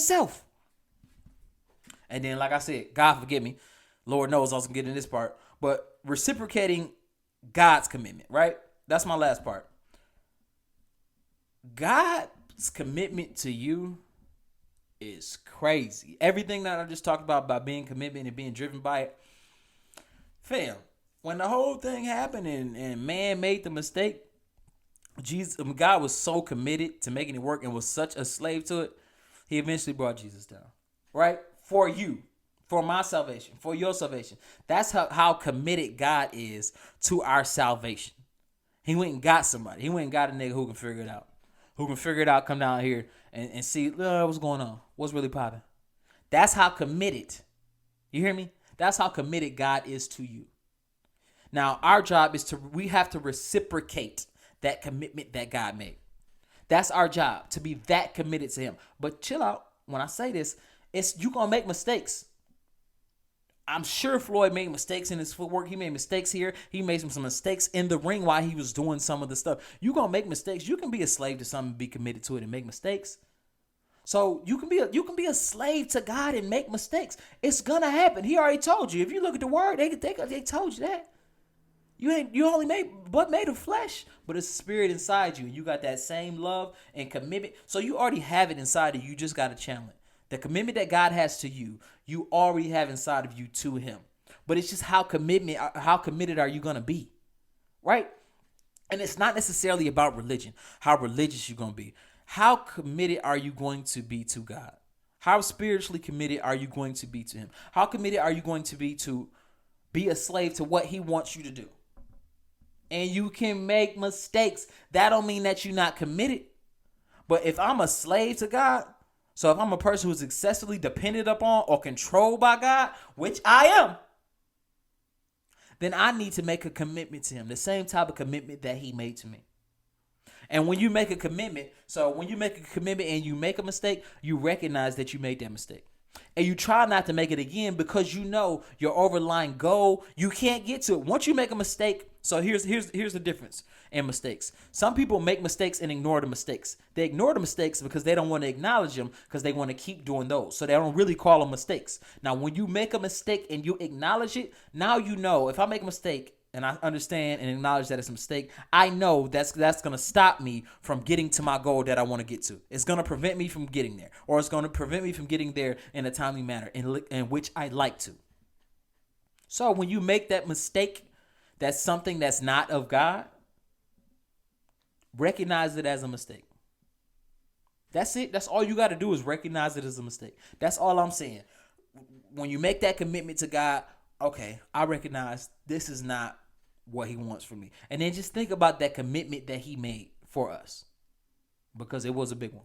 himself. And then, like I said, God forgive me. Lord knows I was going to get in this part. But reciprocating God's commitment, right? That's my last part. God's commitment to you is crazy. Everything that I just talked about being commitment and being driven by it. Fam, when the whole thing happened and man made the mistake, God was so committed to making it work and was such a slave to it, he eventually brought Jesus down. Right? For you. For my salvation. For your salvation. That's how committed God is to our salvation. He went and got somebody. He went and got a nigga who can figure it out. Who can figure it out, come down here and see what's going on. What's really popping. That's how committed. You hear me? That's how committed God is to you. Now, our job is we have to reciprocate that commitment that God made. That's our job, to be that committed to him. But chill out. When I say this, you're going to make mistakes. I'm sure Floyd made mistakes in his footwork. He made mistakes here. He made some mistakes in the ring while he was doing some of the stuff. You're going to make mistakes. You can be a slave to something, be committed to it and make mistakes. So you can be a slave to God and make mistakes. It's going to happen. He already told you. If you look at the word, they told you that. You only made of flesh, but it's a spirit inside you. And you got that same love and commitment. So you already have it inside of you. You just got to channel it. The commitment that God has to you, you already have inside of you to him. But it's just how committed are you going to be? Right? And it's not necessarily about religion, how religious you're going to be. How committed are you going to be to God? How spiritually committed are you going to be to him? How committed are you going to be a slave to what he wants you to do? And you can make mistakes. That don't mean that you're not committed. But if I'm a slave to God, so if I'm a person who's excessively dependent upon or controlled by God, which I am, then I need to make a commitment to him, the same type of commitment that he made to me. And when you make a commitment, and you make a mistake, you recognize that you made that mistake. And you try not to make it again because you know your overlying goal, you can't get to it. Once you make a mistake, so here's the difference in mistakes. Some people make mistakes and ignore the mistakes. They ignore the mistakes because they don't want to acknowledge them because they want to keep doing those. So they don't really call them mistakes. Now, when you make a mistake and you acknowledge it, now you know if I make a mistake and I understand and acknowledge that it's a mistake, I know that's going to stop me from getting to my goal that I want to get to. It's going to prevent me from getting there, or it's going to prevent me from getting there in a timely manner in which I like to. So when you make that mistake, that's something that's not of God, recognize it as a mistake. That's it. That's all you got to do is recognize it as a mistake. That's all I'm saying. When you make that commitment to God, okay, I recognize this is not what he wants from me. And then just think about that commitment that he made for us, because it was a big one.